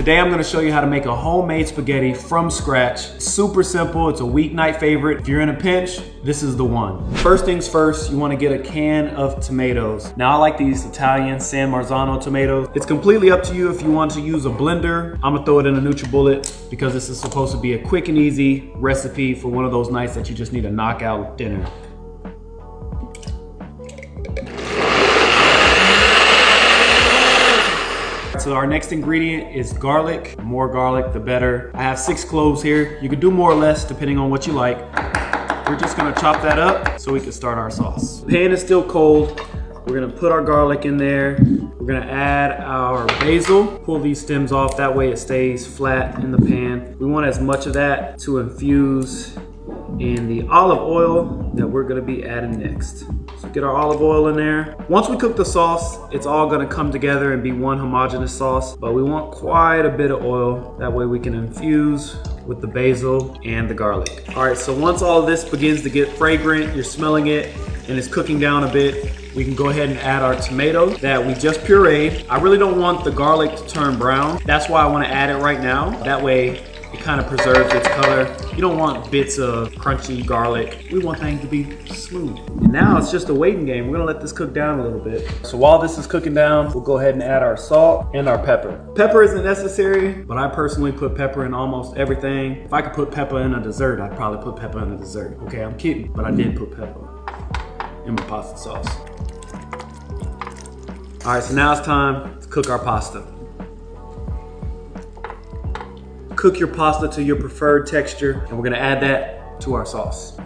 Today I'm gonna show you how to make a homemade spaghetti from scratch. Super simple, it's a weeknight favorite. If you're in a pinch, this is the one. First things first, you wanna get a can of tomatoes. Now I like these Italian San Marzano tomatoes. It's completely up to you if you want to use a blender. I'm gonna throw it in a NutriBullet because this is supposed to be a quick and easy recipe for one of those nights that you just need a knockout dinner. So our next ingredient is garlic. The more garlic, the better. I have 6 cloves here. You could do more or less depending on what you like. We're just gonna chop that up so we can start our sauce. The pan is still cold. We're gonna put our garlic in there. We're gonna add our basil. Pull these stems off, that way it stays flat in the pan. We want as much of that to infuse in the olive oil that we're gonna be adding next. So get our olive oil in there. Once we cook the sauce, it's all gonna come together and be one homogeneous sauce, but we want quite a bit of oil. That way we can infuse with the basil and the garlic. All right, so once all of this begins to get fragrant, you're smelling it, and it's cooking down a bit, we can go ahead and add our tomato that we just pureed. I really don't want the garlic to turn brown. That's why I wanna add it right now. That way, it kind of preserves its color. You don't want bits of crunchy garlic. We want things to be smooth. And now it's just a waiting game. We're gonna let this cook down a little bit. So while this is cooking down, we'll go ahead and add our salt and our pepper. Pepper isn't necessary, but I personally put pepper in almost everything. If I could put pepper in a dessert, I'd probably put pepper in a dessert. Okay, I'm kidding, but I did put pepper in my pasta sauce. All right, so now it's time to cook our pasta. Cook your pasta to your preferred texture, and we're gonna add that to our sauce.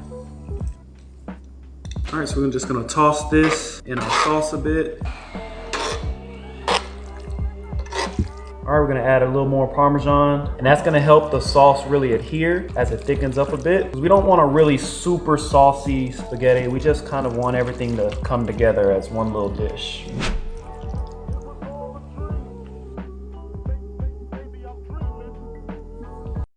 All right, so we're just gonna toss this in our sauce a bit. All right, we're gonna add a little more Parmesan, and that's gonna help the sauce really adhere as it thickens up a bit. We don't want a really super saucy spaghetti. We just kind of want everything to come together as one little dish.